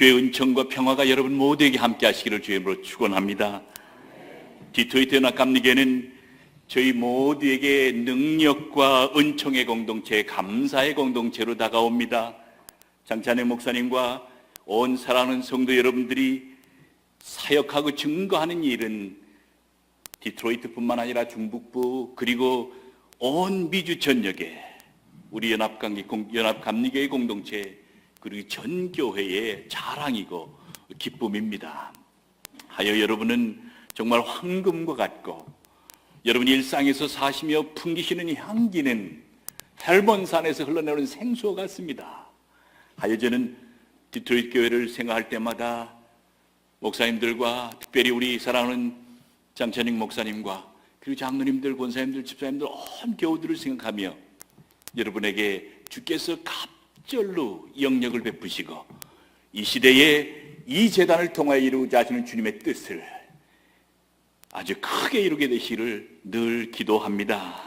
주의 은총과 평화가 여러분 모두에게 함께 하시기를 주의 이름으로 축원합니다. 디트로이트 연합감리교회는 저희 모두에게 능력과 은총의 공동체, 감사의 공동체로 다가옵니다. 장찬영 목사님과 온 사랑하는 성도 여러분들이 사역하고 증거하는 일은 디트로이트뿐만 아니라 중북부 그리고 온 미주 전역에 우리 연합감리교회 공동체 그리고 전 교회의 자랑이고 기쁨입니다. 하여 여러분은 정말 황금과 같고 여러분 일상에서 사시며 풍기시는 향기는 헬본산에서 흘러내오는 생수와 같습니다. 하여 저는 디트로이트 교회를 생각할 때마다 목사님들과 특별히 우리 사랑하는 장찬익 목사님과 그리고 장로님들, 권사님들, 집사님들 온 교우들을 생각하며 여러분에게 주께서 절로 영역을 베푸시고 이 시대에 이 재단을 통하여 이루고자 하시는 주님의 뜻을 아주 크게 이루게 되시기를 늘 기도합니다.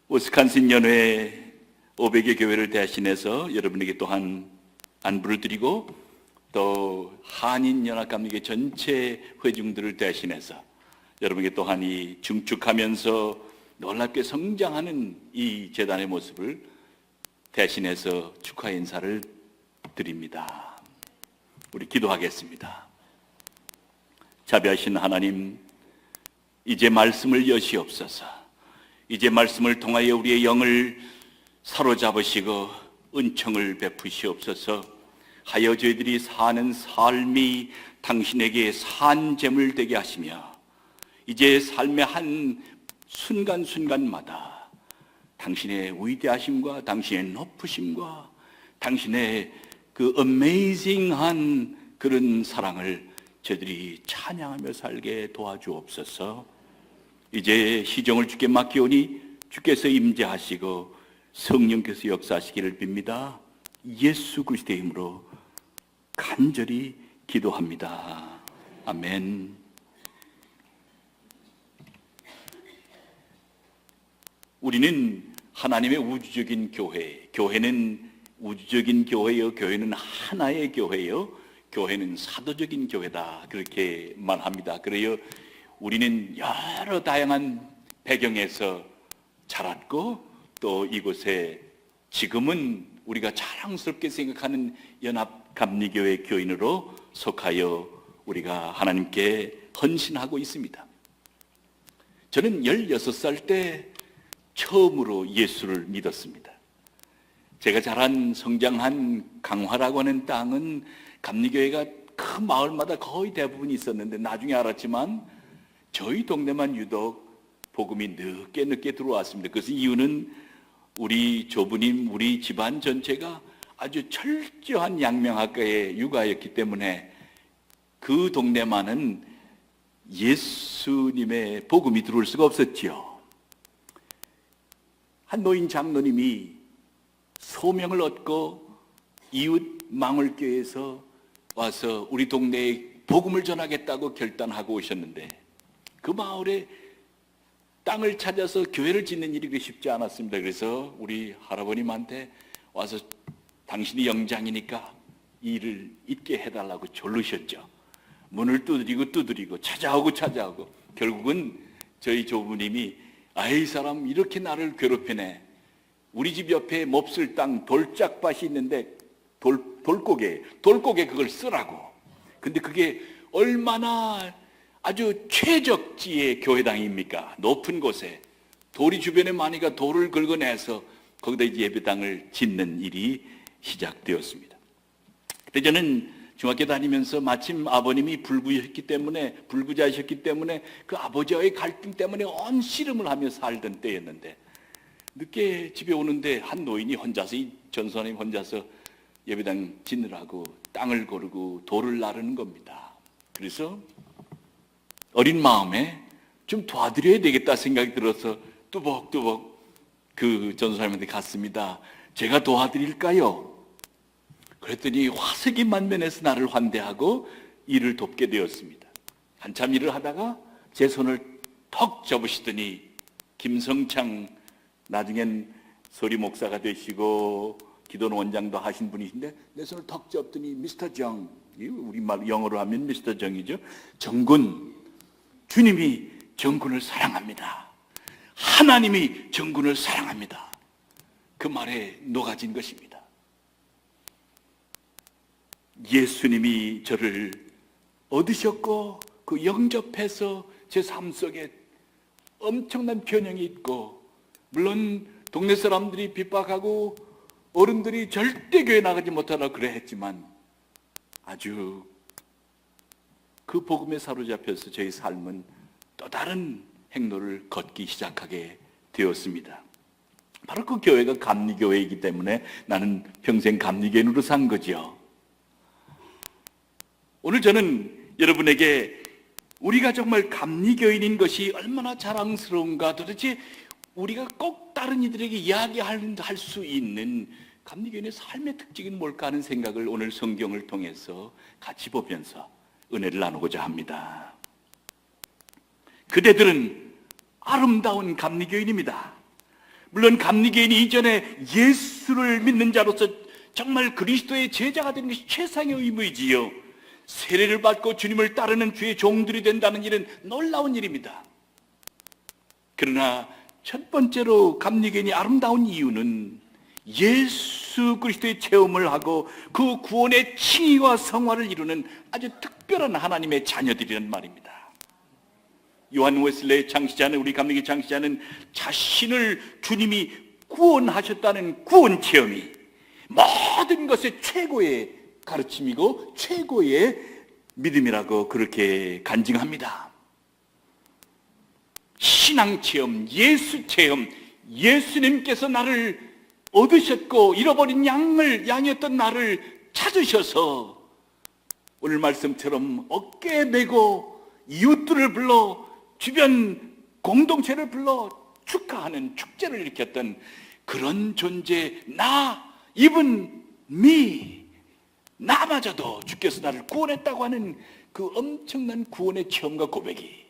위스콘신 연회 500여 교회를 대신해서 여러분에게 또한 안부를 드리고 또 한인연합감리교회 전체 회중들을 대신해서 여러분에게 또한 이 중축하면서 놀랍게 성장하는 이 재단의 모습을 대신해서 축하 인사를 드립니다. 우리 기도하겠습니다. 자비하신 하나님, 이제 말씀을 여시옵소서. 이제 말씀을 통하여 우리의 영을 사로잡으시고 은총을 베푸시옵소서. 하여 저희들이 사는 삶이 당신에게 산재물 되게 하시며 이제 삶의 한 순간순간마다 당신의 위대하심과 당신의 높으심과 당신의 그 어메이징한 그런 사랑을 저희들이 찬양하며 살게 도와주옵소서. 이제 시종을 주께 맡기오니 주께서 임재하시고 성령께서 역사하시기를 빕니다. 예수 그리스도의 이름으로 간절히 기도합니다. 아멘. 우리는 하나님의 우주적인 교회, 교회는 우주적인 교회요, 교회는 하나의 교회요, 교회는 사도적인 교회다 그렇게 말합니다. 그래요 우리는 여러 다양한 배경에서 자랐고 또 이곳에 지금은 우리가 자랑스럽게 생각하는 연합감리교회 교인으로 속하여 우리가 하나님께 헌신하고 있습니다. 저는 16살 때 처음으로 예수를 믿었습니다. 제가 자란 성장한 강화라고 하는 땅은 감리교회가 그 마을마다 거의 대부분 있었는데 나중에 알았지만 저희 동네만 유독 복음이 늦게 들어왔습니다. 그래서 이유는 우리 조부님, 우리 집안 전체가 아주 철저한 양명학과의 육아였기 때문에 그 동네만은 예수님의 복음이 들어올 수가 없었지요. 한 노인 장로님이 소명을 얻고 이웃 망울교회에서 와서 우리 동네에 복음을 전하겠다고 결단하고 오셨는데 그 마을에 땅을 찾아서 교회를 짓는 일이 쉽지 않았습니다. 그래서 우리 할아버님한테 와서 당신이 영장이니까 일을 있게 해달라고 졸르셨죠. 문을 두드리고 찾아오고 결국은 저희 조부님이 이 사람 이렇게 나를 괴롭히네. 우리 집 옆에 몹쓸 땅 돌짝밭이 있는데 돌고개 그걸 쓰라고. 근데 그게 얼마나 아주 최적지의 교회당입니까? 높은 곳에 도리 주변에 많이가 돌을 긁어내서 거기다 예배당을 짓는 일이 시작되었습니다. 그때 저는 중학교 다니면서 마침 아버님이 불구자이셨기 때문에 그 아버지와의 갈등 때문에 온 씨름을 하며 살던 때였는데 늦게 집에 오는데 한 노인이 혼자서 이 전선생님 혼자서 예배당 짓느라고 땅을 고르고 돌을 나르는 겁니다. 그래서 어린 마음에 좀 도와드려야 되겠다 생각이 들어서 뚜벅뚜벅 그 전도사님한테 갔습니다. 제가 도와드릴까요? 그랬더니 화색이 만면에서 나를 환대하고 일을 돕게 되었습니다. 한참 일을 하다가 제 손을 턱 접으시더니, 김성창, 나중엔 소리 목사가 되시고 기도원 원장도 하신 분이신데, 내 손을 턱 접더니 미스터 정, 우리말 영어로 하면 미스터 정이죠. 정군, 주님이 정군을 사랑합니다. 하나님이 정군을 사랑합니다. 그 말에 녹아진 것입니다. 예수님이 저를 얻으셨고 그 영접해서 제 삶 속에 엄청난 변형이 있고, 물론 동네 사람들이 핍박하고 어른들이 절대 교회 나가지 못하라 그래 했지만, 아주 그 복음에 사로잡혀서 저희 삶은 또 다른 행로를 걷기 시작하게 되었습니다. 바로 그 교회가 감리교회이기 때문에 나는 평생 감리교인으로 산 거죠. 오늘 저는 여러분에게 우리가 정말 감리교인인 것이 얼마나 자랑스러운가, 도대체 우리가 꼭 다른 이들에게 이야기할 수 있는 감리교인의 삶의 특징이 뭘까 하는 생각을 오늘 성경을 통해서 같이 보면서 은혜를 나누고자 합니다. 그대들은 아름다운 감리교인입니다. 물론 감리교인이 이전에 예수를 믿는 자로서 정말 그리스도의 제자가 되는 것이 최상의 의무이지요. 세례를 받고 주님을 따르는 주의 종들이 된다는 일은 놀라운 일입니다. 그러나 첫 번째로 감리교인이 아름다운 이유는 예수 그리스도의 체험을 하고 그 구원의 칭의와 성화를 이루는 아주 특별한 하나님의 자녀들이란 말입니다. 요한 웨슬레의 창시자는, 우리 감리교 창시자는 자신을 주님이 구원하셨다는 구원 체험이 모든 것의 최고의 가르침이고 최고의 믿음이라고 그렇게 간증합니다. 신앙 체험, 예수 체험, 예수님께서 나를 얻으셨고 잃어버린 양이었던 나를 찾으셔서 오늘 말씀처럼 어깨에 메고 이웃들을 불러, 주변 공동체를 불러 축하하는 축제를 일으켰던 그런 존재, 나, even me, 나마저도 주께서 나를 구원했다고 하는 그 엄청난 구원의 체험과 고백이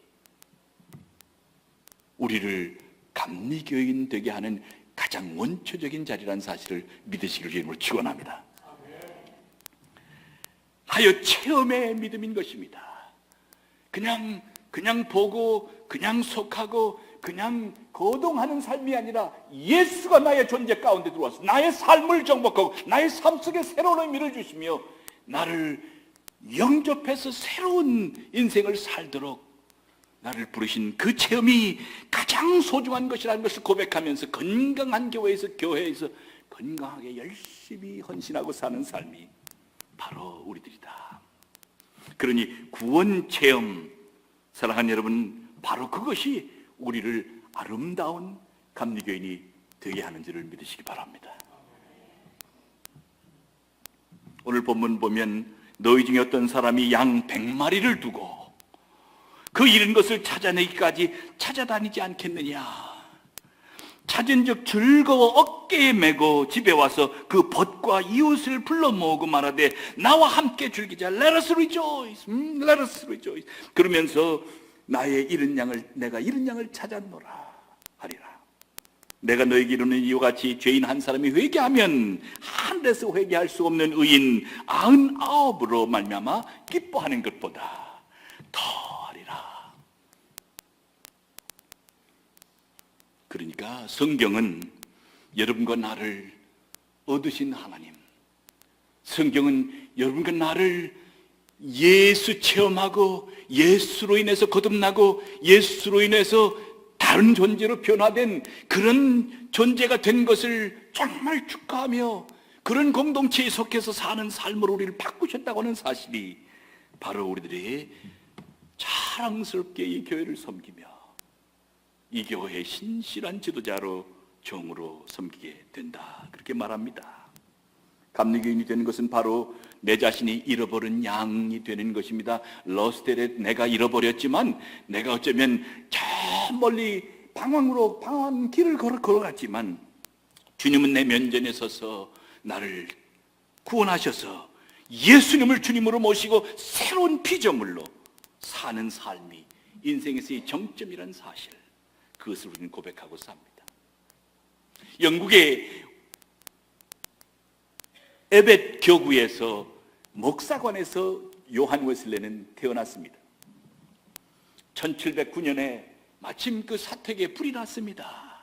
우리를 감리교인 되게 하는 가장 원초적인 자리라는 사실을 믿으시길 주님으로 축원합니다. 하여 체험의 믿음인 것입니다. 그냥 보고 그냥 속하고 그냥 거동하는 삶이 아니라 예수가 나의 존재 가운데 들어와서 나의 삶을 정복하고 나의 삶 속에 새로운 의미를 주시며 나를 영접해서 새로운 인생을 살도록 나를 부르신 그 체험이 가장 소중한 것이라는 것을 고백하면서 건강한 교회에서 건강하게 열심히 헌신하고 사는 삶이 바로 우리들이다. 그러니 구원 체험, 사랑하는 여러분, 바로 그것이 우리를 아름다운 감리교인이 되게 하는 줄을 믿으시기 바랍니다. 오늘 본문 보면 너희 중에 어떤 사람이 양 100마리를 두고 그 잃은 것을 찾아내기까지 찾아다니지 않겠느냐. 찾은즉 즐거워 어깨에 메고 집에 와서 그 벗과 이웃을 불러 모으고 말하되 나와 함께 즐기자. Let us rejoice. Let us rejoice. 그러면서 내가 잃은 양을 찾았노라 하리라. 내가 너에게 이르는 이와 같이 죄인 한 사람이 회개하면 하늘에서 회개할 수 없는 의인 99으로 말미암아 기뻐하는 것보다 더 하리라. 그러니까 성경은 여러분과 나를 얻으신 하나님, 성경은 여러분과 나를 예수 체험하고 예수로 인해서 거듭나고 예수로 인해서 다른 존재로 변화된 그런 존재가 된 것을 정말 축하하며 그런 공동체에 속해서 사는 삶으로 우리를 바꾸셨다고 하는 사실이 바로 우리들이 자랑스럽게 이 교회를 섬기며 이 교회의 신실한 지도자로 종으로 섬기게 된다, 그렇게 말합니다. 감리교인이 되는 것은 바로 내 자신이 잃어버린 양이 되는 것입니다. 러스텔에 내가 잃어버렸지만 내가 어쩌면 저 멀리 방황한 길을 걸어갔지만 주님은 내 면전에 서서 나를 구원하셔서 예수님을 주님으로 모시고 새로운 피조물로 사는 삶이 인생에서의 정점이라는 사실, 그것을 우리는 고백하고 삽니다. 영국의 에벳 교구에서 목사관에서 요한 웨슬레는 태어났습니다. 1709년에 마침 그 사택에 불이 났습니다.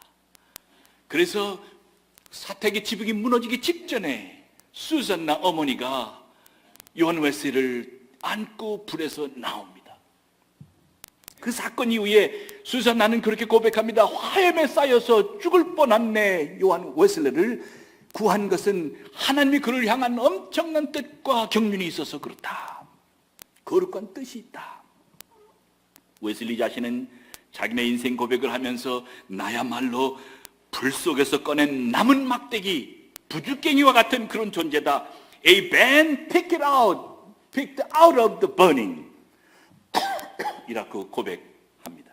그래서 사택의 지붕이 무너지기 직전에 수잔나 어머니가 요한 웨슬레를 안고 불에서 나옵니다. 그 사건 이후에 수잔나는 그렇게 고백합니다. 화염에 쌓여서 죽을 뻔한 내 요한 웨슬레를 구한 것은 하나님이 그를 향한 엄청난 뜻과 경륜이 있어서 그렇다. 거룩한 뜻이 있다. 웨슬리 자신은 자기네 인생 고백을 하면서 나야말로 불 속에서 꺼낸 남은 막대기, 부죽갱이와 같은 그런 존재다. A man picked out of the burning. 이라고 고백합니다.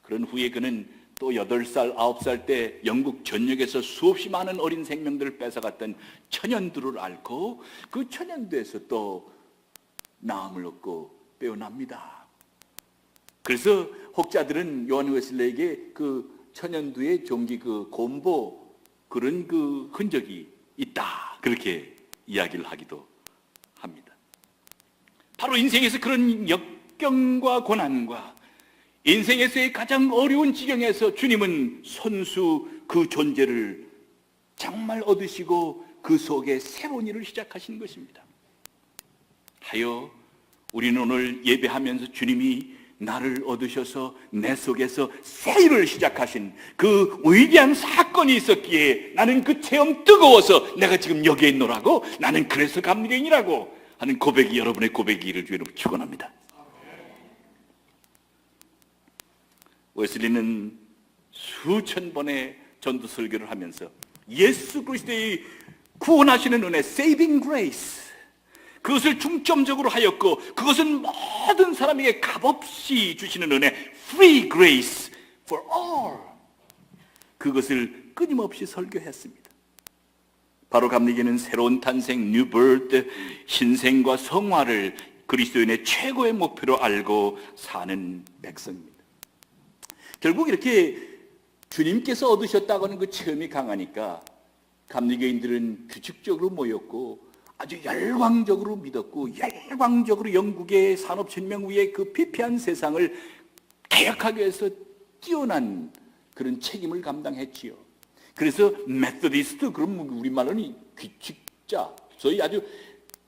그런 후에 그는 또 8살, 9살 때 영국 전역에서 수없이 많은 어린 생명들을 뺏어갔던 천연두를 앓고 그 천연두에서 또 나음을 얻고 빼어납니다. 그래서 혹자들은 요한 웨슬레에게 그 천연두의 종기 그 곰보 그런 그 흔적이 있다, 그렇게 이야기를 하기도 합니다. 바로 인생에서 그런 역경과 고난과 인생에서의 가장 어려운 지경에서 주님은 손수 그 존재를 정말 얻으시고 그 속에 새로운 일을 시작하신 것입니다. 하여 우리는 오늘 예배하면서 주님이 나를 얻으셔서 내 속에서 새 일을 시작하신 그 위대한 사건이 있었기에 나는 그 체험 뜨거워서 내가 지금 여기에 있노라고, 나는 그래서 감리교인이라고 하는 고백이 여러분의 고백이기를 주로 축원합니다. 웨슬리는 수천 번의 전도 설교를 하면서 예수 그리스도의 구원하시는 은혜, saving grace, 그것을 중점적으로 하였고 그것은 모든 사람에게 값없이 주시는 은혜, free grace for all, 그것을 끊임없이 설교했습니다. 바로 감리교는 새로운 탄생, new birth, 신생과 성화를 그리스도인의 최고의 목표로 알고 사는 백성입니다. 결국 이렇게 주님께서 얻으셨다고 하는 그 체험이 강하니까 감리교인들은 규칙적으로 모였고 아주 열광적으로 믿었고 열광적으로 영국의 산업혁명 위에 그 피폐한 세상을 개혁하기 위해서 뛰어난 그런 책임을 감당했지요. 그래서 메소디스트, 그럼 우리말로는 규칙자, 소위 아주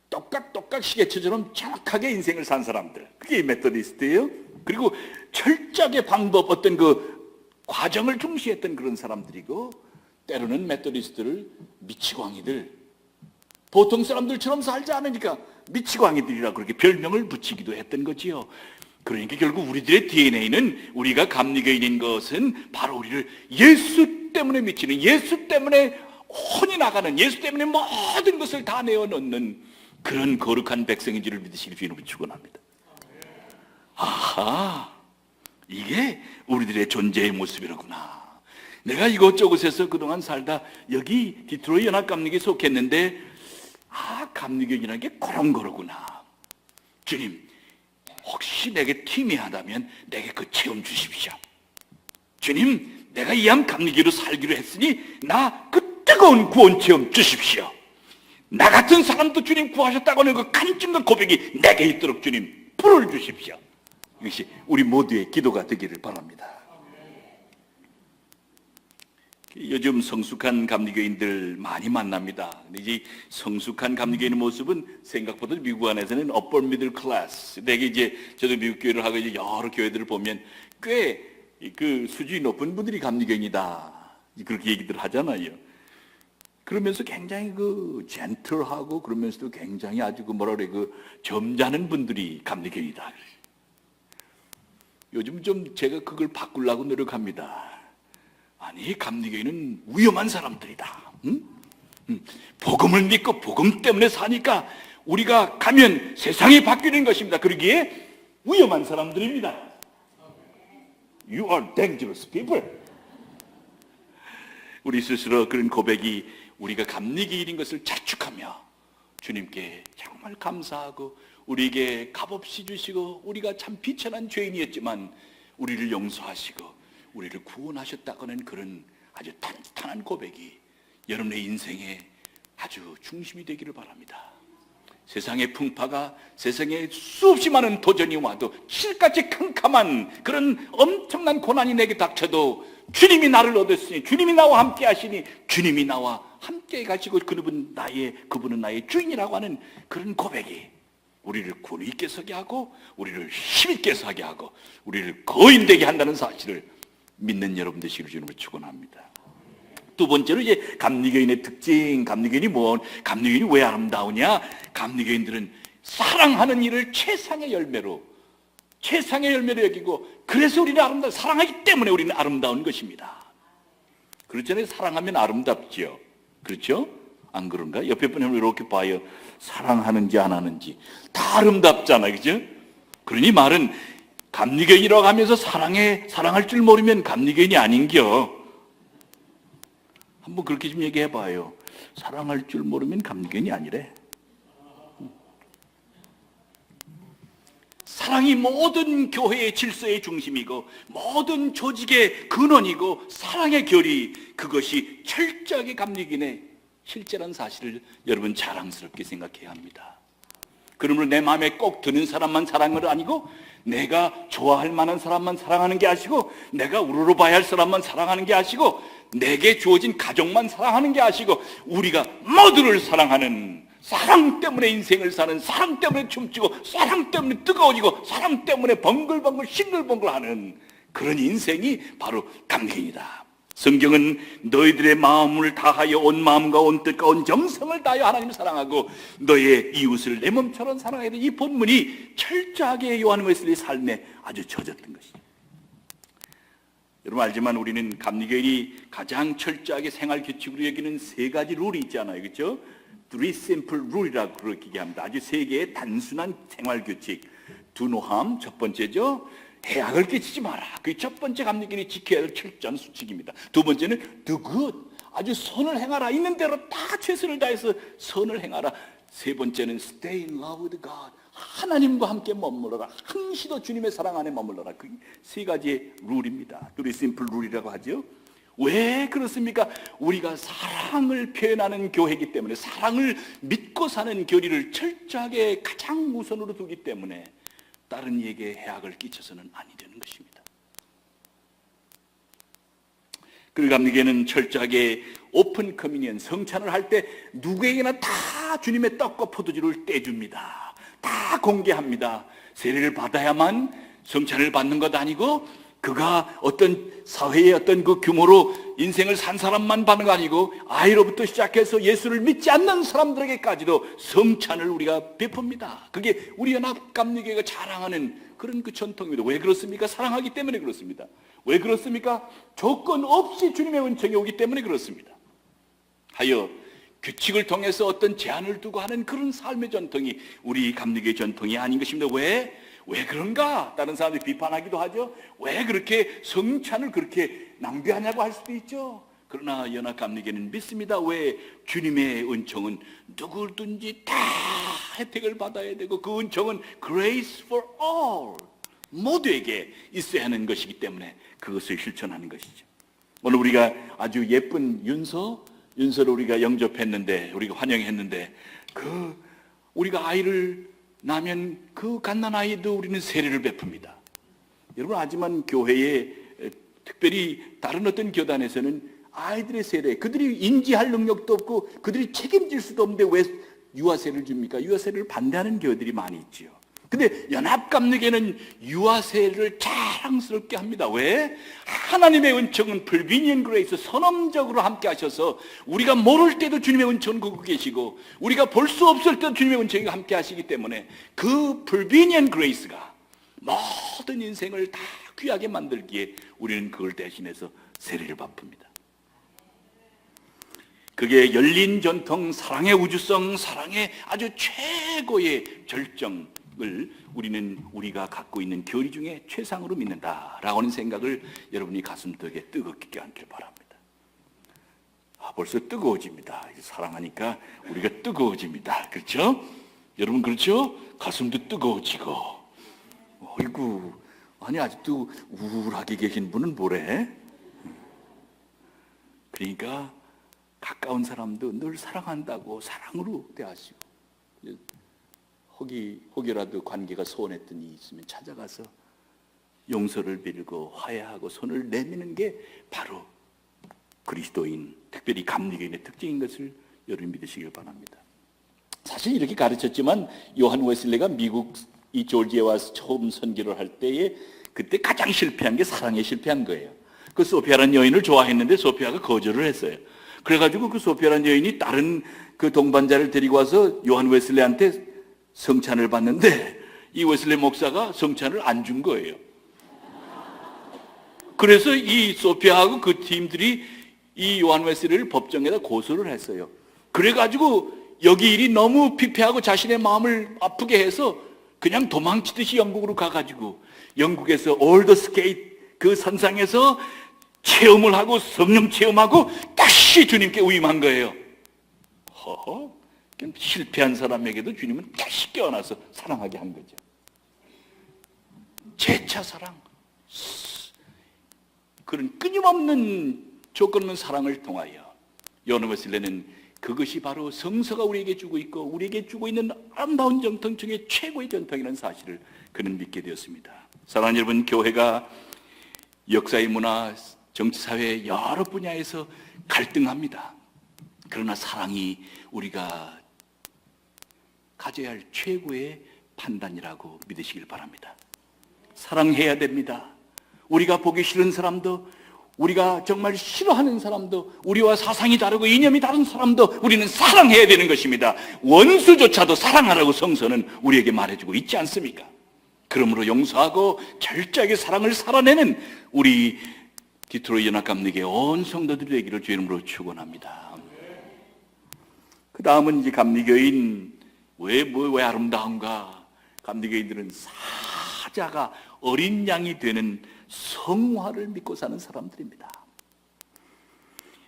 똑깍똑깍 시계처럼 정확하게 인생을 산 사람들, 그게 메소디스트예요. 그리고 철저하게 방법, 어떤 그 과정을 중시했던 그런 사람들이고, 때로는 메소디스트를 미치광이들, 보통 사람들처럼 살지 않으니까 미치광이들이라 그렇게 별명을 붙이기도 했던 거지요. 그러니까 결국 우리들의 DNA는, 우리가 감리교인인 것은 바로 우리를 예수 때문에 미치는, 예수 때문에 혼이 나가는, 예수 때문에 모든 것을 다 내어놓는 그런 거룩한 백성인 줄을 믿으시길 주님을 축원합니다. 아하, 이게 우리들의 존재의 모습이로구나. 내가 이곳저곳에서 그동안 살다 여기 디트로이 연합감리교에 속했는데, 감리교인이라는 게 그런 거로구나. 주님, 혹시 내게 팀이하다면 내게 그 체험 주십시오. 주님, 내가 이암 감리교로 살기로 했으니 나 그 뜨거운 구원 체험 주십시오. 나 같은 사람도 주님 구하셨다고 하는 그 간증과 고백이 내게 있도록 주님 불을 주십시오. 이것이 우리 모두의 기도가 되기를 바랍니다. 요즘 성숙한 감리교인들 많이 만납니다. 근데 이 성숙한 감리교인의 모습은 생각보다 미국 안에서는 upper middle class. 되게 이제 저도 미국 교회를 하고 이제 여러 교회들을 보면 꽤 그 수준이 높은 분들이 감리교인이다, 그렇게 얘기들 하잖아요. 그러면서 굉장히 그 젠틀하고 그러면서도 굉장히 아주 그 뭐라 그래, 그 점잖은 분들이 감리교인이다. 요즘 좀 제가 그걸 바꾸려고 노력합니다. 아니, 감리교인은 위험한 사람들이다. 복음을 믿고 복음 때문에 사니까 우리가 가면 세상이 바뀌는 것입니다. 그러기에 위험한 사람들입니다. You are dangerous people. 우리 스스로 그런 고백이 우리가 감리교인인 것을 자축하며 주님께 정말 감사하고 우리에게 값없이 주시고 우리가 참 비천한 죄인이었지만 우리를 용서하시고 우리를 구원하셨다고는 그런 아주 탄탄한 고백이 여러분의 인생의 아주 중심이 되기를 바랍니다. 세상의 풍파가, 세상에 수없이 많은 도전이 와도 실까지 캄캄한 그런 엄청난 고난이 내게 닥쳐도 주님이 나를 얻었으니, 주님이 나와 함께 하시니, 주님이 나와 함께 가시고 그분은 나의 주인이라고 하는 그런 고백이 우리를 구원 있게 서게 하고 우리를 힘 있게 서게 하고 우리를 거인되게 한다는 사실을 믿는 여러분 되시기를 주님으로 축원합니다. 두 번째로 이제 감리교인의 특징, 감리교인이 왜 아름다우냐? 감리교인들은 사랑하는 일을 최상의 열매로 여기고, 그래서 우리는 아름다워, 사랑하기 때문에 우리는 아름다운 것입니다. 그렇잖아요. 사랑하면 아름답죠. 그렇죠? 안 그런가? 옆에 분을 이렇게 봐요. 사랑하는지 안 하는지 다 아름답잖아요. 그죠? 그러니 말은 감리교인이라고 하면서 사랑할 줄 모르면 감리교인이 아닌겨. 한번 그렇게 좀 얘기해 봐요. 사랑할 줄 모르면 감리교인이 아니래. 사랑이 모든 교회의 질서의 중심이고 모든 조직의 근원이고 사랑의 결이, 그것이 철저하게 감리교인의 실제라는 사실을 여러분 자랑스럽게 생각해야 합니다. 그러므로 내 마음에 꼭 드는 사람만 사랑을 아니고 내가 좋아할 만한 사람만 사랑하는 게 아시고 내가 우러러 봐야 할 사람만 사랑하는 게 아시고 내게 주어진 가족만 사랑하는 게 아시고 우리가 모두를 사랑하는, 사랑 때문에 인생을 사는, 사랑 때문에 춤추고 사랑 때문에 뜨거워지고 사랑 때문에 벙글벙글 싱글벙글하는 그런 인생이 바로 감리교인이다. 성경은 너희들의 마음을 다하여 온 마음과 온 뜻과 온 정성을 다하여 하나님을 사랑하고 너의 이웃을 내 몸처럼 사랑해야 돼. 이 본문이 철저하게 요한 웨슬리의 삶에 아주 젖었던 것이죠. 여러분 알지만 우리는 감리교인이 가장 철저하게 생활 규칙으로 여기는 세 가지 룰이 있잖아요. 그렇죠? Three simple rule이라고 그렇게 얘기합니다. 아주 세 개의 단순한 생활 규칙. Do no harm, 첫 번째죠. 해악을 끼치지 마라. 그게 첫 번째 감리교인이 지켜야 할 철저한 수칙입니다. 두 번째는 do good, 아주 선을 행하라. 있는 대로 다 최선을 다해서 선을 행하라. 세 번째는 stay in love with God, 하나님과 함께 머물러라. 항시도 주님의 사랑 안에 머물러라. 그 세 가지의 룰입니다. Three simple rule이라고 하죠. 왜 그렇습니까? 우리가 사랑을 표현하는 교회이기 때문에, 사랑을 믿고 사는 교리를 철저하게 가장 우선으로 두기 때문에 다른 이에게 해악을 끼쳐서는 아니 되는 것입니다. 그리고 감리교회는 철저하게 오픈 커뮤니언, 성찬을 할 때 누구에게나 다 주님의 떡과 포도주를 떼줍니다. 다 공개합니다. 세례를 받아야만 성찬을 받는 것 아니고, 그가 어떤 사회의 어떤 그 규모로 인생을 산 사람만 받는 거 아니고, 아이로부터 시작해서 예수를 믿지 않는 사람들에게까지도 성찬을 우리가 베풉니다. 그게 우리 연합감리교회가 자랑하는 그런 그 전통입니다. 왜 그렇습니까? 사랑하기 때문에 그렇습니다. 왜 그렇습니까? 조건 없이 주님의 은총이 오기 때문에 그렇습니다. 하여 규칙을 통해서 어떤 제한을 두고 하는 그런 삶의 전통이 우리 감리교회 전통이 아닌 것입니다. 왜 그런가? 다른 사람들이 비판하기도 하죠. 왜 그렇게 성찬을 그렇게 낭비하냐고 할 수도 있죠. 그러나 연합감리교회는 믿습니다. 왜? 주님의 은총은 누구든지 다 혜택을 받아야 되고, 그 은총은 grace for all, 모두에게 있어야 하는 것이기 때문에 그것을 실천하는 것이죠. 오늘 우리가 아주 예쁜 윤서를 우리가 영접했는데, 우리가 환영했는데, 우리가 아이를 나면 그 갓난아이도 우리는 세례를 베풉니다. 여러분 알지만 교회에, 특별히 다른 어떤 교단에서는 아이들의 세례, 그들이 인지할 능력도 없고 그들이 책임질 수도 없는데 왜 유아세를 줍니까? 유아세를 반대하는 교회들이 많이 있지요. 근데 연합감리교회는 유아세를 자랑스럽게 합니다. 왜? 하나님의 은총은 불비니언 그레이스, 선언적으로 함께 하셔서 우리가 모를 때도 주님의 은총은 거기 계시고 우리가 볼 수 없을 때도 주님의 은총이 함께 하시기 때문에 그 불비니언 그레이스가 모든 인생을 다 귀하게 만들기에 우리는 그걸 대신해서 세례를 베풉니다. 그게 열린 전통, 사랑의 우주성, 사랑의 아주 최고의 절정을 우리는 우리가 갖고 있는 교리 중에 최상으로 믿는다라고 하는 생각을 여러분이 가슴속에 뜨겁게 안길 바랍니다. 벌써 뜨거워집니다. 사랑하니까 우리가 뜨거워집니다. 그렇죠? 여러분 그렇죠? 가슴도 뜨거워지고. 어이구, 아니 아직도 우울하게 계신 분은 뭐래? 그러니까 가까운 사람도 늘 사랑한다고 사랑으로 대하시고, 혹여라도 관계가 소원했던 일이 있으면 찾아가서 용서를 빌고 화해하고 손을 내미는 게 바로 그리스도인, 특별히 감리교인의 특징인 것을 여러분 믿으시길 바랍니다. 사실 이렇게 가르쳤지만 요한 웨슬리가 미국 이 조지아에 와서 처음 선교를 할 때에 그때 가장 실패한 게 사랑에 실패한 거예요. 그 소피아라는 여인을 좋아했는데 소피아가 거절을 했어요. 그래가지고 그 소피아라는 여인이 다른 그 동반자를 데리고 와서 요한 웨슬리한테 성찬을 받는데 이 웨슬리 목사가 성찬을 안 준 거예요. 그래서 이 소피아하고 그 팀들이 이 요한 웨슬리를 법정에다 고소를 했어요. 그래가지고 여기 일이 너무 피폐하고 자신의 마음을 아프게 해서 그냥 도망치듯이 영국으로 가가지고 영국에서 올더 스케이트 그 선상에서 체험을 하고 성령 체험하고 다시 주님께 위임한 거예요. 허허, 실패한 사람에게도 주님은 다시 깨어나서 사랑하게 한 거죠. 재차 사랑, 그런 끊임없는 조건 없는 사랑을 통하여 요한 웨슬리는 그것이 바로 성서가 우리에게 주고 있고 우리에게 주고 있는 아름다운 전통 중에 최고의 전통이라는 사실을 그는 믿게 되었습니다. 사랑하는 여러분, 교회가 역사의 문화, 정치, 사회 여러 분야에서 갈등합니다. 그러나 사랑이 우리가 가져야 할 최고의 판단이라고 믿으시길 바랍니다. 사랑해야 됩니다. 우리가 보기 싫은 사람도, 우리가 정말 싫어하는 사람도, 우리와 사상이 다르고 이념이 다른 사람도 우리는 사랑해야 되는 것입니다. 원수조차도 사랑하라고 성서는 우리에게 말해주고 있지 않습니까? 그러므로 용서하고 철저하게 사랑을 살아내는 우리 디트로이 연합감리교회 온 성도들이 되기를 주의 이름으로 축원합니다. 그 다음은 이제 감리교인, 왜 아름다운가? 감리교인들은 사자가 어린 양이 되는 성화를 믿고 사는 사람들입니다.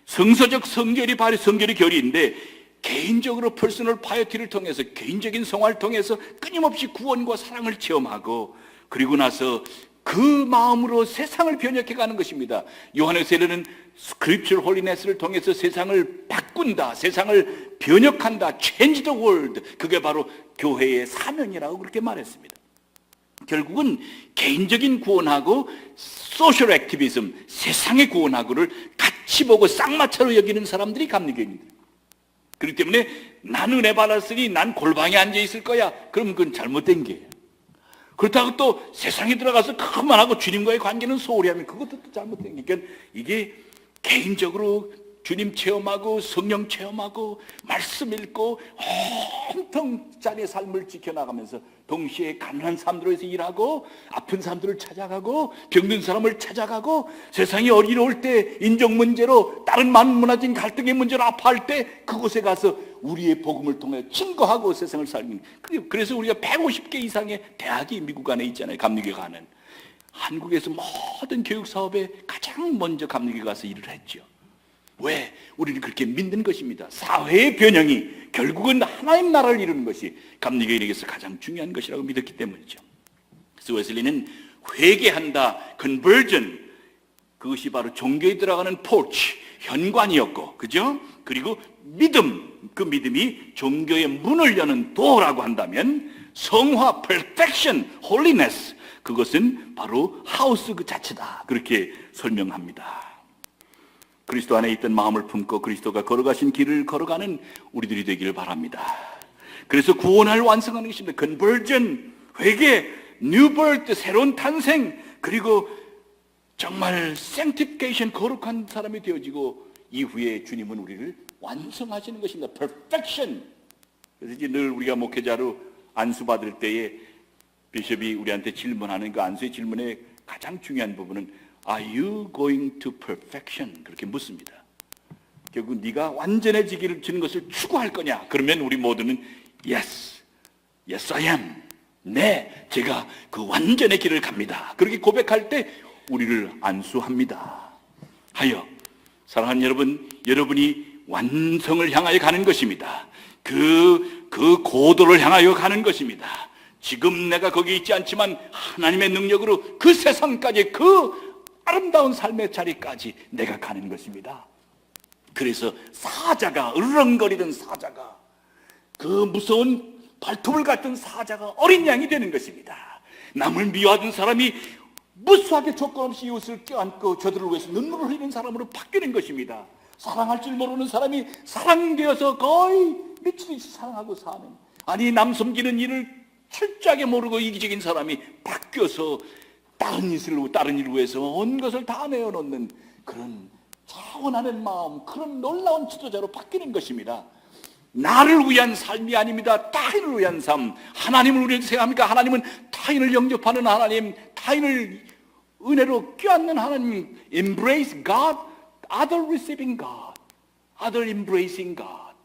성서적 성결이 바로 성결의 결의인데, 개인적으로 퍼스널 파이어티를 통해서, 개인적인 성화를 통해서 끊임없이 구원과 사랑을 체험하고, 그리고 나서 그 마음으로 세상을 변혁해가는 것입니다. 요한의 세례는 스크립처럴 홀리네스를 통해서 세상을 바꾼다, 세상을 변혁한다, change the world. 그게 바로 교회의 사명이라고 그렇게 말했습니다. 결국은 개인적인 구원하고 소셜 액티비즘, 세상의 구원하고를 같이 보고 쌍마차로 여기는 사람들이 감리교인입니다. 그렇기 때문에 난 은혜 받았으니 난 골방에 앉아 있을 거야. 그럼 그건 잘못된 게예요. 그렇다고 또 세상에 들어가서 그만하고 주님과의 관계는 소홀히 하면 그것도 또 잘못된 게, 그러니까 이게 개인적으로 주님 체험하고 성령 체험하고 말씀 읽고 온통 자기의 삶을 지켜나가면서 동시에 가난한 사람들에서 일하고 아픈 사람들을 찾아가고 병든 사람을 찾아가고 세상이 어려울 때 인종 문제로 다른 많은 문화적인 갈등의 문제로 아파할 때 그곳에 가서 우리의 복음을 통해 증거하고 세상을 살리는, 그래서 우리가 150개 이상의 대학이 미국 안에 있잖아요. 감리교가 하는. 한국에서 모든 교육 사업에 가장 먼저 감리교가 가서 일을 했죠. 왜? 우리는 그렇게 믿는 것입니다. 사회의 변형이 결국은 하나님 나라를 이루는 것이 감리교인에게서 가장 중요한 것이라고 믿었기 때문이죠. 그래서 웨슬리는 회개한다, conversion, 그것이 바로 종교에 들어가는 포치, 현관이었고, 그죠? 그리고 믿음, 그 믿음이 종교의 문을 여는 도라고 한다면 성화, perfection, holiness, 그것은 바로 하우스 그 자체다, 그렇게 설명합니다. 그리스도 안에 있던 마음을 품고 그리스도가 걸어가신 길을 걸어가는 우리들이 되기를 바랍니다. 그래서 구원을 완성하는 것입니다. conversion, 회개, new birth, 새로운 탄생, 그리고 정말 sanctification, 거룩한 사람이 되어지고 이후에 주님은 우리를 완성하시는 것입니다. perfection. 그래서 이제 늘 우리가 목회자로 안수 받을 때에 비숍이 우리한테 질문하는 그 안수의 질문의 가장 중요한 부분은 Are you going to perfection? 그렇게 묻습니다. 결국 네가 완전해지기를 주는 것을 추구할 거냐? 그러면 우리 모두는 Yes, yes I am. 네, 제가 그 완전의 길을 갑니다. 그렇게 고백할 때 우리를 안수합니다. 하여 사랑하는 여러분, 여러분이 완성을 향하여 가는 것입니다. 그 고도를 향하여 가는 것입니다. 지금 내가 거기 있지 않지만 하나님의 능력으로 그 세상까지, 그 아름다운 삶의 자리까지 내가 가는 것입니다. 그래서 사자가, 으르렁거리던 사자가, 그 무서운 발톱을 갖던 사자가 어린 양이 되는 것입니다. 남을 미워하던 사람이 무수하게 조건 없이 이웃을 껴안고 저들을 위해서 눈물을 흘리는 사람으로 바뀌는 것입니다. 사랑할 줄 모르는 사람이 사랑되어서 거의 미치듯이 사랑하고 사는, 아니 남 섬기는 일을 철저하게 모르고 이기적인 사람이 바뀌어서 다른 일을 위해서 온 것을 다 내어놓는 그런 차원하는 마음, 그런 놀라운 지도자로 바뀌는 것입니다. 나를 위한 삶이 아닙니다. 타인을 위한 삶. 하나님을 위해서 생각합니까? 하나님은 타인을 영접하는 하나님, 타인을 은혜로 껴안는 하나님. Embrace God, other receiving God, other embracing God.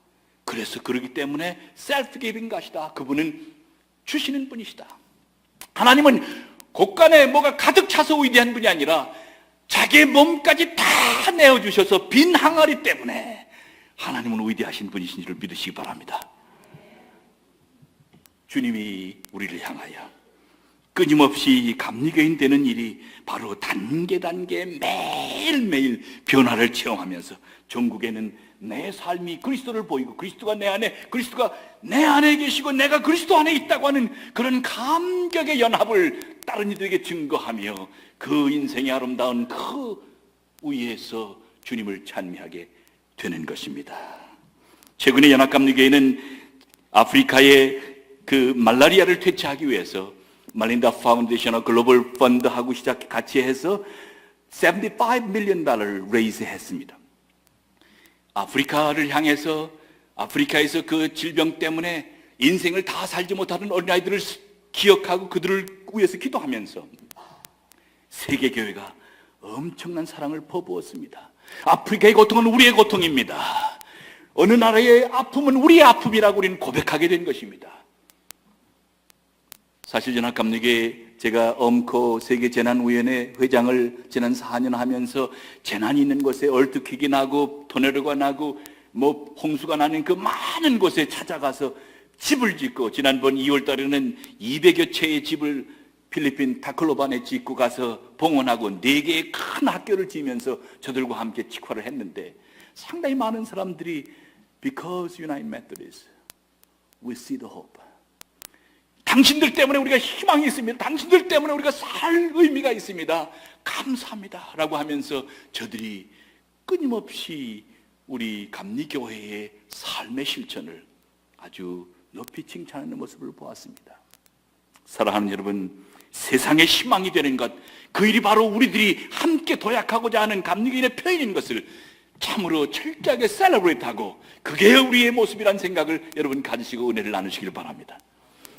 그래서 그러기 때문에 self-giving God이다. 그분은 주시는 분이시다. 하나님은 곳간에 뭐가 가득 차서 위대한 분이 아니라 자기의 몸까지 다 내어주셔서 빈 항아리 때문에 하나님은 위대하신 분이신 줄 믿으시기 바랍니다. 주님이 우리를 향하여 끊임없이 감리교인 되는 일이 바로 단계 매일매일 변화를 체험하면서 전국에는 내 삶이 그리스도를 보이고 그리스도가 내 안에 계시고 내가 그리스도 안에 있다고 하는 그런 감격의 연합을 다른 이들에게 증거하며 그 인생의 아름다운 그 위에서 주님을 찬미하게 되는 것입니다. 최근에 연합감리교회는 아프리카의 그 말라리아를 퇴치하기 위해서 말린다 파운데이션과 글로벌 펀드하고 같이 해서 $75 million 레이즈 했습니다. 아프리카를 향해서, 아프리카에서 그 질병 때문에 인생을 다 살지 못하는 어린아이들을 기억하고 그들을 위해서 기도하면서 세계교회가 엄청난 사랑을 퍼부었습니다. 아프리카의 고통은 우리의 고통입니다. 어느 나라의 아픔은 우리의 아픔이라고 우리는 고백하게 된 것입니다. 사실 연합감리교회 제가 엄코 세계재난위원회 회장을 지난 4년 하면서 재난이 있는 곳에 얼뚝킥이 나고 토네로가 나고 뭐 홍수가 나는 그 많은 곳에 찾아가서 집을 짓고, 지난번 2월 달에는 200여 채의 집을 필리핀 타클로반에 짓고 가서 봉헌하고 4개의 큰 학교를 지으면서 저들과 함께 직화를 했는데, 상당히 많은 사람들이 Because United Methodist, we see the hope. 당신들 때문에 우리가 희망이 있습니다. 당신들 때문에 우리가 살 의미가 있습니다. 감사합니다 라고 하면서 저들이 끊임없이 우리 감리교회의 삶의 실천을 아주 높이 칭찬하는 모습을 보았습니다. 사랑하는 여러분, 세상의 희망이 되는 것, 그 일이 바로 우리들이 함께 도약하고자 하는 감리교인의 표현인 것을 참으로 철저하게 셀러브레이트하고, 그게 우리의 모습이라는 생각을 여러분 가지시고 은혜를 나누시길 바랍니다.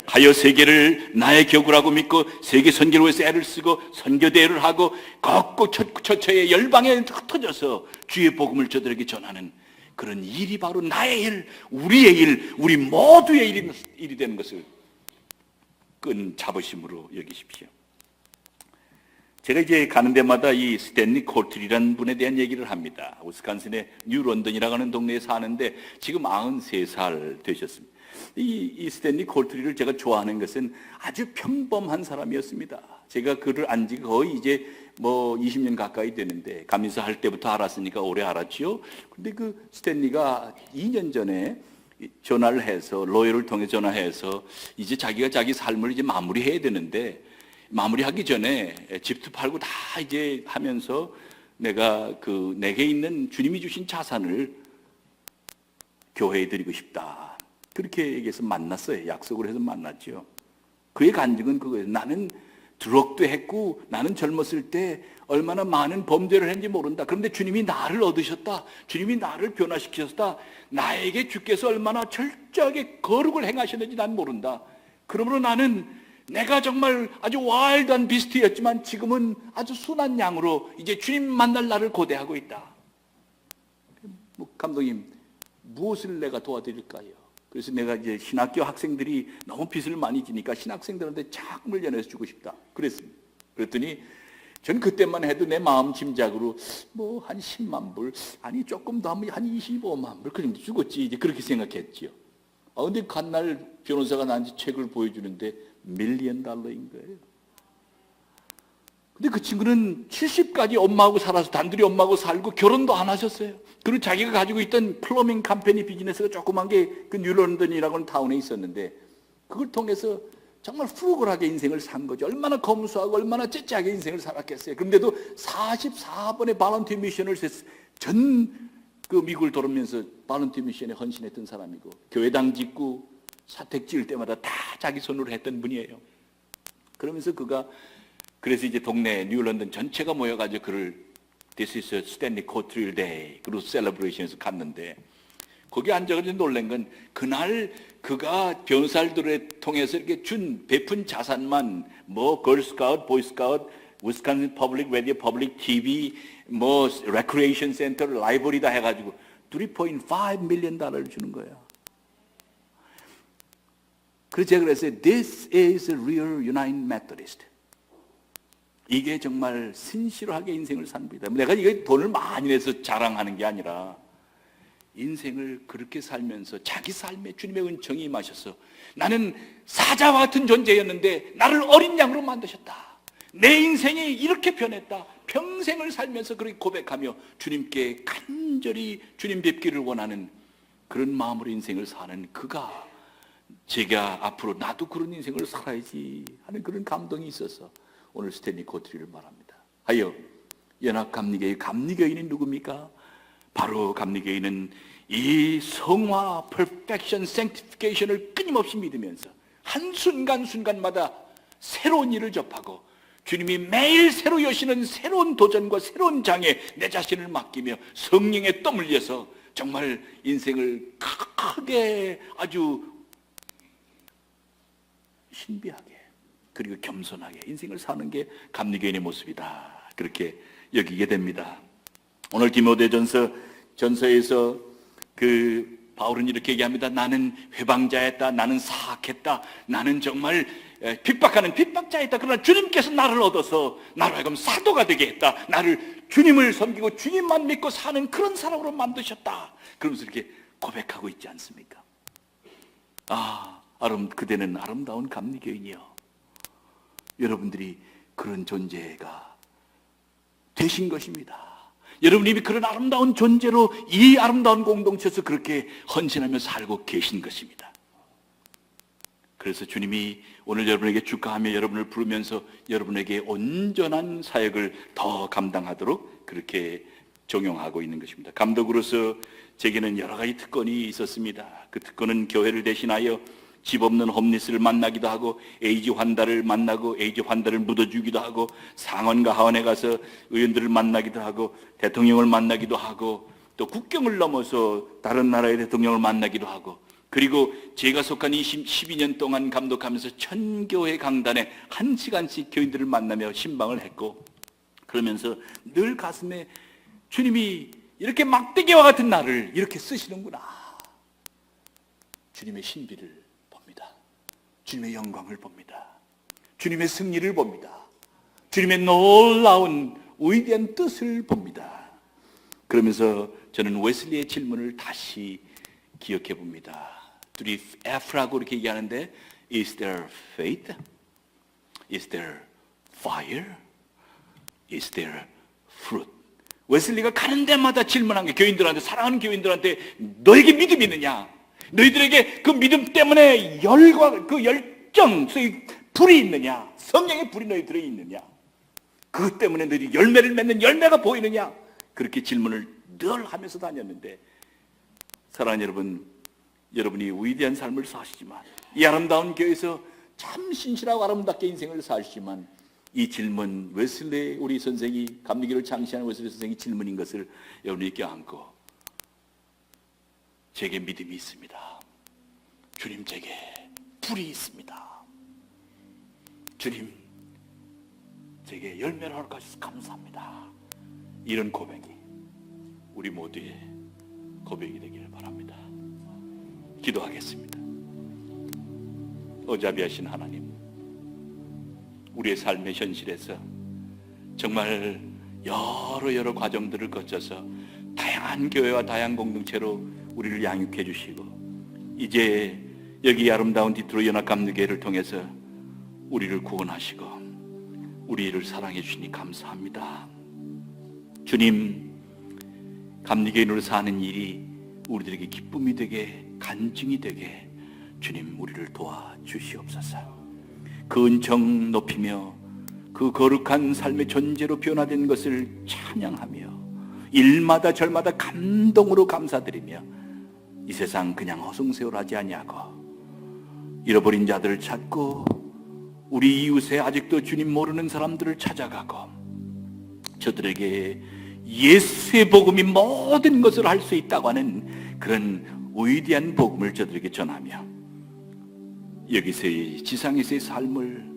하여 세계를 나의 격우라고 믿고 세계 선교를 위해서 애를 쓰고 선교대회를 하고 걷고 처처에 열방에 흩어져서 주의 복음을 저들에게 전하는 그런 일이 바로 나의 일, 우리의 일, 우리 모두의 일이 되는 것을 끈 자부심으로 여기십시오. 제가 이제 가는 데마다 이 스탠리 콜트리라는 분에 대한 얘기를 합니다. 위스콘신의 뉴 런던이라고 하는 동네에 사는데 지금 93살 되셨습니다. 이 스탠리 콜트리를 제가 좋아하는 것은 아주 평범한 사람이었습니다. 제가 그를 안 지 거의 이제 뭐 20년 가까이 되는데, 감리사 할 때부터 알았으니까 오래 알았지요. 근데 그 스탠리가 2년 전에 전화를 해서, 로열을 통해 전화해서 이제 자기가 자기 삶을 이제 마무리해야 되는데, 마무리하기 전에 집도 팔고 다 이제 하면서 내가 내게 있는 주님이 주신 자산을 교회에 드리고 싶다, 그렇게 얘기해서 만났어요. 약속을 해서 만났죠. 그의 간증은 그거예요. 나는 드럭도 했고 나는 젊었을 때 얼마나 많은 범죄를 했는지 모른다. 그런데 주님이 나를 얻으셨다. 주님이 나를 변화시키셨다. 나에게 주께서 얼마나 철저하게 거룩을 행하셨는지 난 모른다. 그러므로 나는 내가 정말 아주 와일드한 비스트였지만 지금은 아주 순한 양으로 이제 주님 만날 날을 고대하고 있다. 감독님, 무엇을 내가 도와드릴까요? 그래서 내가 이제 신학교 학생들이 너무 빚을 많이 지니까 신학생들한테 자금을 연해서 주고 싶다. 그랬습니다. 그랬더니 전 그때만 해도 내 마음 짐작으로 뭐 한 10만 불, 아니 조금 더 하면 한 25만 불 그 정도 주겠지. 이제 그렇게 생각했지요. 근데 간날 변호사가 나한테 책을 보여주는데 $1,000,000인 거예요. 근데 그 친구는 70까지 엄마하고 살아서 단둘이 엄마하고 살고 결혼도 안 하셨어요. 그리고 자기가 가지고 있던 플러밍 컴퍼니 비즈니스가 조그만 게 그 뉴런던이라고 하는 타운에 있었는데 그걸 통해서 정말 프루글하게 인생을 산 거죠. 얼마나 검소하고 얼마나 째째하게 인생을 살았겠어요. 그런데도 44번의 발런티 미션을 전 그 미국을 돌으면서 발런티 미션에 헌신했던 사람이고 교회당 짓고 사택 지을 때마다 다 자기 손으로 했던 분이에요. 그러면서 그가 그래서 이제 동네 뉴런던 전체가 모여가지고 그를 This is a Stanley Cottrell Day 그리고 셀러브레이션에서 갔는데 거기 앉아가지고 놀란 건 그날 그가 변호사들을 통해서 이렇게 베푼 자산만 뭐 걸스카우트, 보이스카우트, 위스콘신 퍼블릭 라디오, 퍼블릭 TV, 뭐 레크레이션 센터, 라이브러리다 해가지고 $3.5 million 주는 거예요. 그래서 제가 그랬어요. This is a real United Methodist. 이게 정말 신실하게 인생을 삽니다. 내가 이게 돈을 많이 내서 자랑하는 게 아니라 인생을 그렇게 살면서 자기 삶에 주님의 은총이 임하셔서 나는 사자와 같은 존재였는데 나를 어린 양으로 만드셨다. 내 인생이 이렇게 변했다. 평생을 살면서 그렇게 고백하며 주님께 간절히 주님 뵙기를 원하는 그런 마음으로 인생을 사는 그가 제가 앞으로 나도 그런 인생을 살아야지 하는 그런 감동이 있어서 오늘 스탠리 코트리를 말합니다. 하여 연합감리교의 감리교인이 누굽니까? 바로 감리교인은 이 성화, perfection, sanctification을 끊임없이 믿으면서 한순간순간마다 새로운 일을 접하고 주님이 매일 새로 여시는 새로운 도전과 새로운 장에 내 자신을 맡기며 성령에 떠밀려서 정말 인생을 크게 아주 신비하게 그리고 겸손하게 인생을 사는 게 감리교인의 모습이다. 그렇게 여기게 됩니다. 오늘 디모데전서에서 그 바울은 이렇게 얘기합니다. 나는 회방자였다. 나는 사악했다. 나는 정말 핍박하는 핍박자였다. 그러나 주님께서 나를 얻어서 나로 하여금 사도가 되게 했다. 나를 주님을 섬기고 주님만 믿고 사는 그런 사람으로 만드셨다. 그러면서 이렇게 고백하고 있지 않습니까? 그대는 아름다운 감리교인이요. 여러분들이 그런 존재가 되신 것입니다. 여러분이 그런 아름다운 존재로 이 아름다운 공동체에서 그렇게 헌신하며 살고 계신 것입니다. 그래서 주님이 오늘 여러분에게 축하하며 여러분을 부르면서 여러분에게 온전한 사역을 더 감당하도록 그렇게 종용하고 있는 것입니다. 감독으로서 제게는 여러 가지 특권이 있었습니다. 그 특권은 교회를 대신하여 집 없는 홈리스를 만나기도 하고 에이즈 환자를 만나고 에이즈 환자를 묻어주기도 하고 상원과 하원에 가서 의원들을 만나기도 하고 대통령을 만나기도 하고 또 국경을 넘어서 다른 나라의 대통령을 만나기도 하고 그리고 제가 속한 12년 동안 감독하면서 1000교회 강단에 1시간씩 교인들을 만나며 신방을 했고 그러면서 늘 가슴에 주님이 이렇게 막대기와 같은 나를 이렇게 쓰시는구나. 주님의 신비를 주님의 영광을 봅니다. 주님의 승리를 봅니다. 주님의 놀라운 위대한 뜻을 봅니다. 그러면서 저는 웨슬리의 질문을 다시 기억해 봅니다. 둘이 F라고 이렇게 얘기하는데 Is there faith? Is there fire? Is there fruit? 웨슬리가 가는 데마다 질문한 게 교인들한테 사랑하는 교인들한테 너에게 믿음이 있느냐? 너희들에게 그 믿음 때문에 열과 그 열정, 불이 있느냐? 성령의 불이 너희들에 있느냐? 그것 때문에 너희들이 열매를 맺는 열매가 보이느냐? 그렇게 질문을 늘 하면서 다녔는데 사랑하는 여러분, 여러분이 위대한 삶을 사시지만 이 아름다운 교회에서 참 신실하고 아름답게 인생을 사시지만 이 질문, 웨슬리 우리 선생이 감리교를 창시한 웨슬리 선생이 질문인 것을 여러분이 껴안고 제게 믿음이 있습니다. 주님 제게 불이 있습니다. 주님 제게 열매를 허락하셔서 감사합니다. 이런 고백이 우리 모두의 고백이 되기를 바랍니다. 기도하겠습니다. 어자비하신 하나님, 우리의 삶의 현실에서 정말 여러 과정들을 거쳐서 다양한 교회와 다양한 공동체로 우리를 양육해 주시고, 이제 여기 아름다운 디트로이 연합감리교회를 통해서 우리를 구원하시고 우리를 사랑해 주시니 감사합니다. 주님, 감리교인으로 사는 일이 우리들에게 기쁨이 되게, 간증이 되게 주님 우리를 도와주시옵소서. 그 은총 높이며 그 거룩한 삶의 존재로 변화된 것을 찬양하며 일마다 절마다 감동으로 감사드리며 이 세상 그냥 허송세월하지 아니하고 잃어버린 자들을 찾고 우리 이웃에 아직도 주님 모르는 사람들을 찾아가고 저들에게 예수의 복음이 모든 것을 할 수 있다고 하는 그런 위대한 복음을 저들에게 전하며 여기서의 지상에서의 삶을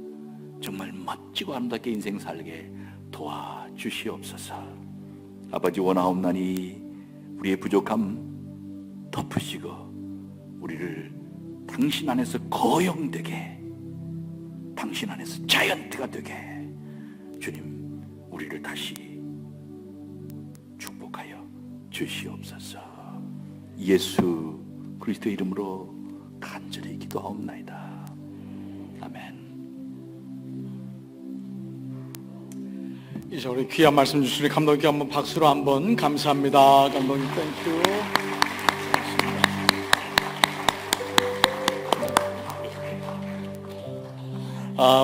정말 멋지고 아름답게 인생 살게 도와주시옵소서. 아버지, 원하옵나니 우리의 부족함 덮으시고 우리를 당신 안에서 거형되게, 당신 안에서 자연트가 되게 주님 우리를 다시 축복하여 주시옵소서. 예수 그리스도의 이름으로 간절히 기도하옵나이다. 아멘. 이제 우리 귀한 말씀 주시니 감독님께 한번 박수로 한번 감사합니다. 감독님 땡큐.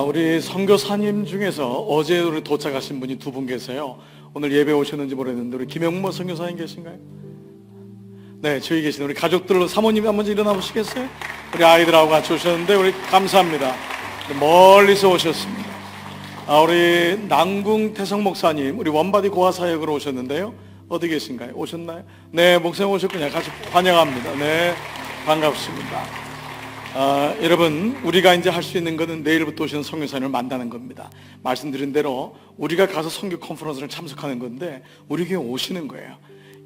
우리 선교사님 중에서 어제 우리 도착하신 분이 두 분 계세요. 오늘 예배 오셨는지 모르겠는데 우리 김영모 선교사님 계신가요? 네, 저희 계신 우리 가족들로 사모님이 한번 일어나 보시겠어요? 우리 아이들하고 같이 오셨는데 우리 감사합니다. 멀리서 오셨습니다. 우리 남궁 태성 목사님, 우리 원바디 고아사역으로 오셨는데요. 어디 계신가요? 오셨나요? 네, 목사님 오셨군요. 같이 환영합니다. 네, 반갑습니다. 여러분, 우리가 이제 할 수 있는 것은 내일부터 오시는 선교사님을 만나는 겁니다. 말씀드린 대로 우리가 가서 선교 컨퍼런스를 참석하는 건데 우리 교회 오시는 거예요.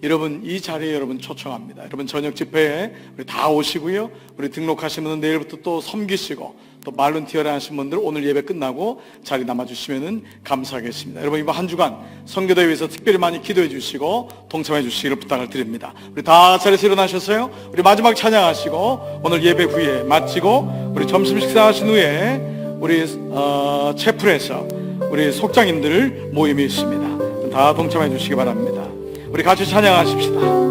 여러분, 이 자리에 여러분 초청합니다. 여러분 저녁 집회에 우리 다 오시고요. 우리 등록하신 분은 내일부터 또 섬기시고 또 말론티어를 하신 분들 오늘 예배 끝나고 자리 남아주시면 감사하겠습니다. 여러분, 이번 한 주간 선교대에 위해서 특별히 많이 기도해 주시고 동참해 주시기를 부탁을 드립니다. 우리 다 자리에서 일어나셨어요? 우리 마지막 찬양하시고 오늘 예배 후에 마치고 우리 점심 식사하신 후에 우리 채플에서 우리 속장님들 모임이 있습니다. 다 동참해 주시기 바랍니다. 우리 같이 찬양하십시다.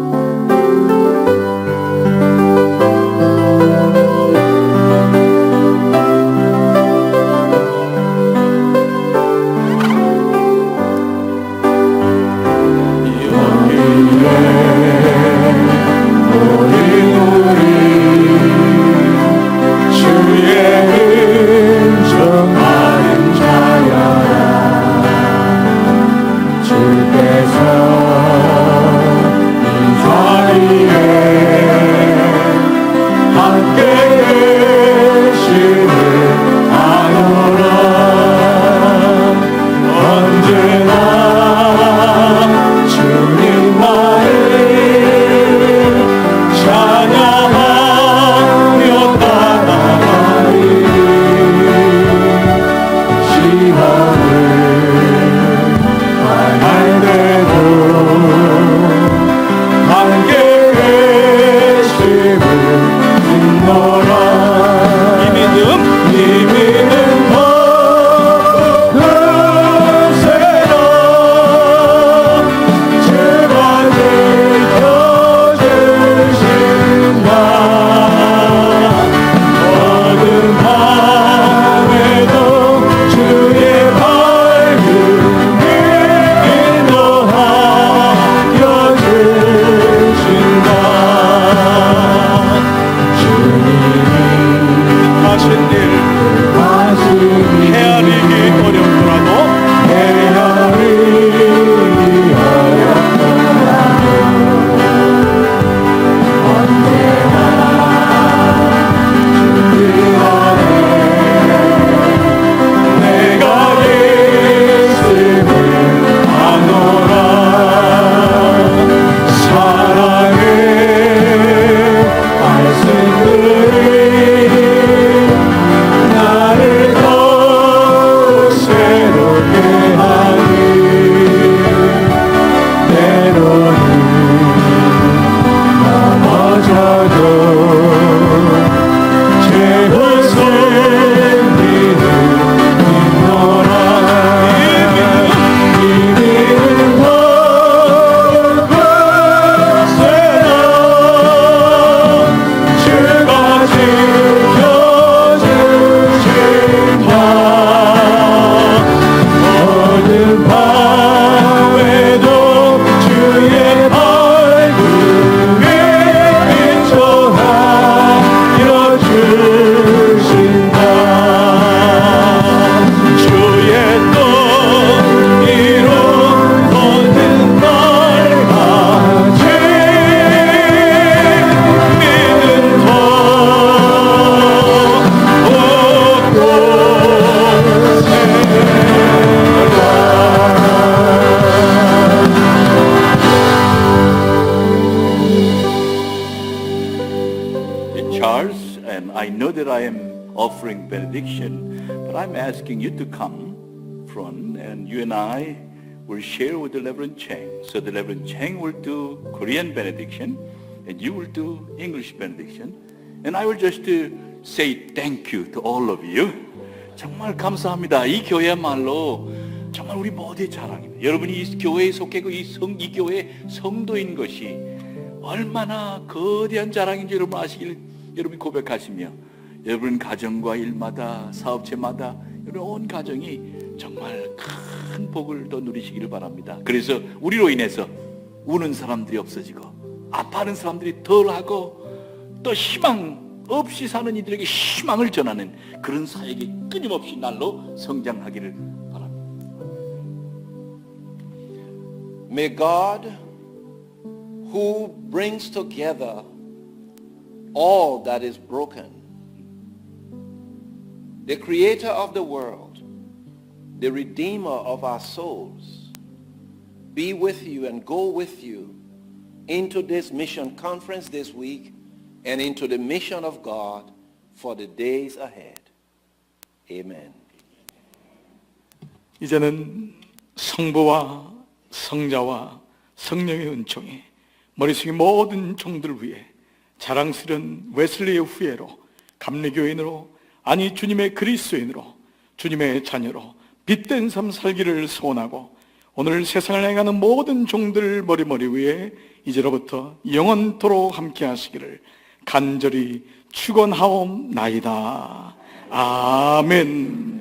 주께서 Charles, and I know that I am offering benediction, but I'm asking you to come front, and you and I will share with the Reverend Cheng. So the Reverend Cheng will do Korean benediction, and you will do English benediction, and I will just say thank you to all of you. 정말 감사합니다. 이 교회야말로 정말 우리 모두의 자랑입니다. 여러분이 이 교회에 속하고 이 교회의 성도인 것이 얼마나 거대한 자랑인지 여러분 아시길 여러분이 고백하시며 여러분 가정과 일마다 사업체마다 여러분 온 가정이 정말 큰 복을 더 누리시기를 바랍니다. 그래서 우리로 인해서 우는 사람들이 없어지고 아파하는 사람들이 덜하고 또 희망 없이 사는 이들에게 희망을 전하는 그런 사역이 끊임없이 날로 성장하기를 바랍니다. May God, who brings together all that is broken, the creator of the world, the redeemer of our souls, be with you and go with you into this mission conference this week and into the mission of God for the days ahead. Amen. 이제는 성부와 성자와 성령의 은총이 머리 숙인 모든 종들 위해 자랑스런 웨슬리의 후예로 감리교인으로 아니 주님의 그리스도인으로 주님의 자녀로 빛된 삶 살기를 소원하고 오늘 세상을 행하는 모든 종들 머리 위에 이제로부터 영원토록 함께 하시기를 간절히 축원하옵나이다. 아멘.